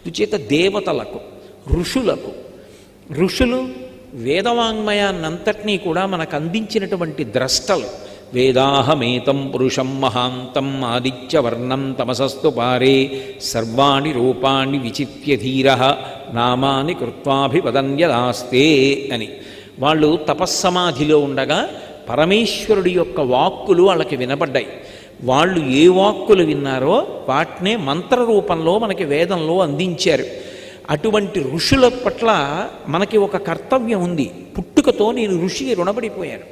అందుచేత దేవతలకు, ఋషులు వేదవాంగ్మయాన్నంతటినీ కూడా మనకు అందించినటువంటి ద్రష్టలు. వేదాహమేతం పురుషం మహాంతం ఆదిత్యవర్ణం తమసస్తు పారే సర్వాణి రూపాణి విచిత్య ధీర నామాని కృత్వాభివదన్యదాస్తే అని. వాళ్ళు తపస్సమాధిలో ఉండగా పరమేశ్వరుడి యొక్క వాక్కులు వాళ్ళకి వినబడ్డాయి. వాళ్ళు ఏ వాక్కులు విన్నారో వాటినే మంత్రరూపంలో మనకి వేదంలో అందించారు. అటువంటి ఋషుల పట్ల మనకి ఒక కర్తవ్యం ఉంది. పుట్టుకతో నేను ఋషికి రుణపడిపోయాను.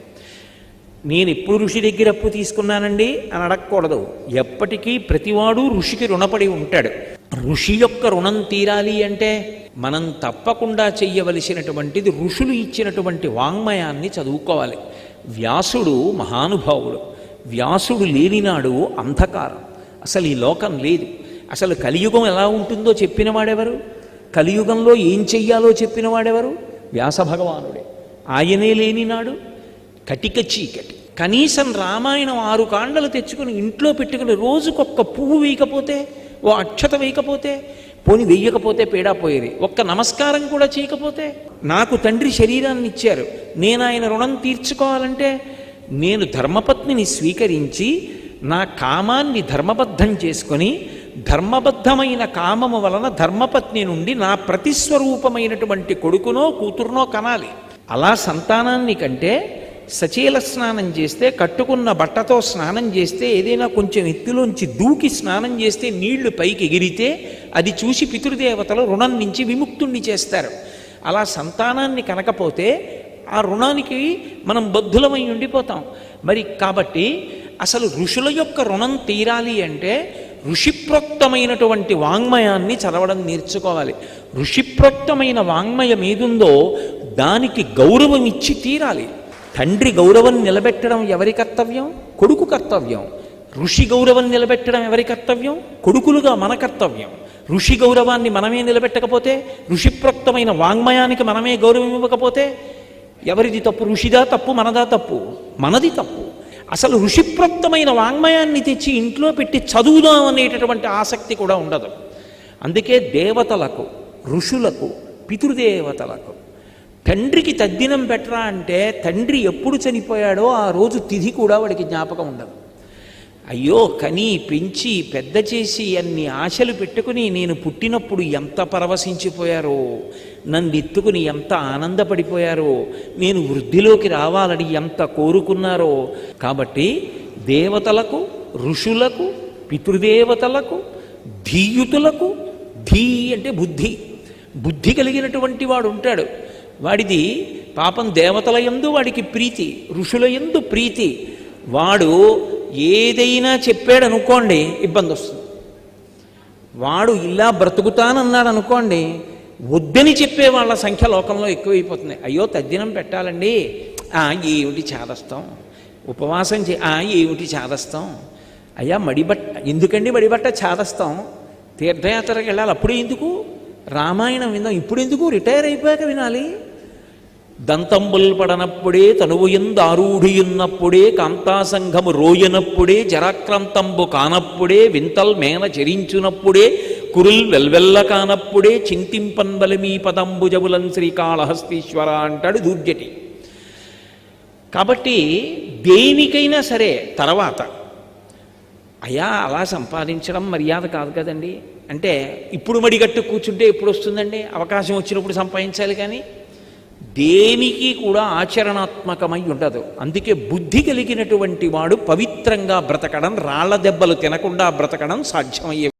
నేను ఎప్పుడు ఋషి దగ్గర అప్పు తీసుకున్నానండి అని అడగకూడదు. ఎప్పటికీ ప్రతివాడు ఋషికి రుణపడి ఉంటాడు. ఋషి యొక్క రుణం తీరాలి అంటే మనం తప్పకుండా చెయ్యవలసినటువంటిది ఋషులు ఇచ్చినటువంటి వాంగ్మయాన్ని చదువుకోవాలి. వ్యాసుడు మహానుభావుడు. వ్యాసుడు లేనినాడు అంధకారం, అసలు ఈ లోకం లేదు. అసలు కలియుగం ఎలా ఉంటుందో చెప్పిన వాడెవరు? కలియుగంలో ఏం చెయ్యాలో చెప్పిన వాడెవరు? వ్యాస భగవానుడే. ఆయనే లేనినాడు కటిక చీకటి. కనీసం రామాయణం 6 కాండలు తెచ్చుకుని ఇంట్లో పెట్టుకుని రోజుకొక్క పువ్వు వేయకపోతే, ఓ అక్షత వేయకపోతే, పోని వెయ్యకపోతే పేడా పోయేది. ఒక్క నమస్కారం కూడా చేయకపోతే, నాకు తండ్రి శరీరాన్ని ఇచ్చారు, నేను ఆయన రుణం తీర్చుకోవాలంటే నేను ధర్మపత్నిని స్వీకరించి నా కామాన్ని ధర్మబద్ధం చేసుకొని, ధర్మబద్ధమైన కామము వలన ధర్మపత్ని నుండి నా ప్రతిస్వరూపమైనటువంటి కొడుకునో కూతురునో కనాలి. అలా సంతానాన్ని కంటే సచీల స్నానం చేస్తే, కట్టుకున్న బట్టతో స్నానం చేస్తే, ఏదైనా కొంచెం ఎత్తులోంచి దూకి స్నానం చేస్తే నీళ్లు పైకి ఎగిరితే అది చూసి పితృదేవతలు రుణం నుంచి విముక్తుణ్ణి చేస్తారు. అలా సంతానాన్ని కనకపోతే ఆ రుణానికి మనం బద్ధులమై ఉండిపోతాం. మరి కాబట్టి అసలు ఋషుల యొక్క రుణం తీరాలి అంటే ఋషిప్రోక్తమైనటువంటి వాంగ్మయాన్ని చదవడం నేర్చుకోవాలి. ఋషిప్రోక్తమైన వాంగ్మయం ఏదుందో దానికి గౌరవం ఇచ్చి తీరాలి. తండ్రి గౌరవం నిలబెట్టడం ఎవరి కర్తవ్యం? కొడుకు కర్తవ్యం. ఋషి గౌరవం నిలబెట్టడం ఎవరి కర్తవ్యం? కొడుకులుగా మన కర్తవ్యం. ఋషి గౌరవాన్ని మనమే నిలబెట్టకపోతే, ఋషిప్రోక్తమైన వాంగ్మయానికి మనమే గౌరవం ఇవ్వకపోతే ఎవరిది తప్పు? ఋషిదా తప్పు? మనదా తప్పు? మనది తప్పు. అసలు ఋషిప్రోక్తమైన వాంగ్మయాన్ని తెచ్చి ఇంట్లో పెట్టి చదువుదాం అనేటటువంటి ఆసక్తి కూడా ఉండదు. అందుకే దేవతలకు, ఋషులకు, పితృదేవతలకు తండ్రికి తద్దినం పెట్టరా అంటే తండ్రి ఎప్పుడు చనిపోయాడో ఆ రోజు తిథి కూడా వాడికి జ్ఞాపకం ఉండదు. అయ్యో కని పెంచి పెద్ద చేసి అన్ని ఆశలు పెట్టుకుని నేను పుట్టినప్పుడు ఎంత పరవశించిపోయారో, నన్ను ఎత్తుకుని ఎంత ఆనందపడిపోయారో, నేను వృద్ధిలోకి రావాలని ఎంత కోరుకున్నారో. కాబట్టి దేవతలకు, ఋషులకు, పితృదేవతలకు, ధీయుతులకు, ధీ అంటే బుద్ధి, బుద్ధి కలిగినటువంటి వాడు ఉంటాడు. వాడిది పాపం దేవతల యందు వాడికి ప్రీతి, ఋషుల యందు ప్రీతి. వాడు ఏదైనా చెప్పాడు అనుకోండి ఇబ్బంది వస్తుంది. వాడు ఇలా బ్రతుకుతానన్నాడు అనుకోండి, వద్దని చెప్పే వాళ్ళ సంఖ్య లోకంలో ఎక్కువైపోతుంది. అయ్యో తద్దినం పెట్టాలండి, ఏమిటి చాదస్తాం, ఉపవాసం ఏమిటి చాదస్తాం, అయ్యా మడిబట్ట ఎందుకండి, మడిబట్ట చాదస్తాం, తీర్థయాత్రకి వెళ్ళాలి, అప్పుడే ఎందుకు, రామాయణం విందాం ఇప్పుడు ఎందుకు, రిటైర్ అయిపోయాక వినాలి. దంతంబుల్ పడనప్పుడే తనువుయందు ఆరూఢియున్నప్పుడే కాంతాసంఘము రోయనప్పుడే జరాక్రాంతంబు కానప్పుడే వింతల్ మేన చరించునప్పుడే కురుల్ వెల్వెల్ల కానప్పుడే చింతింపన్బలమీ పదంబుజబులన్ శ్రీకాళహస్తీశ్వర అంటాడు దూర్జటి. కాబట్టి దేనికైనా సరే తర్వాత అయ్యా అలా సంపాదించడం మర్యాద కాదు కదండి అంటే ఇప్పుడు మడిగట్టు కూర్చుంటే ఎప్పుడు వస్తుందండి, అవకాశం వచ్చినప్పుడు సంపాదించాలి. కానీ దేనికి కూడా ఆచరణాత్మకమై ఉండదు. అందుకే బుద్ధి కలిగినటువంటి వాడు పవిత్రంగా బ్రతకడం, రాళ్ల దెబ్బలు తినకుండా బ్రతకడం సాధ్యమయ్యే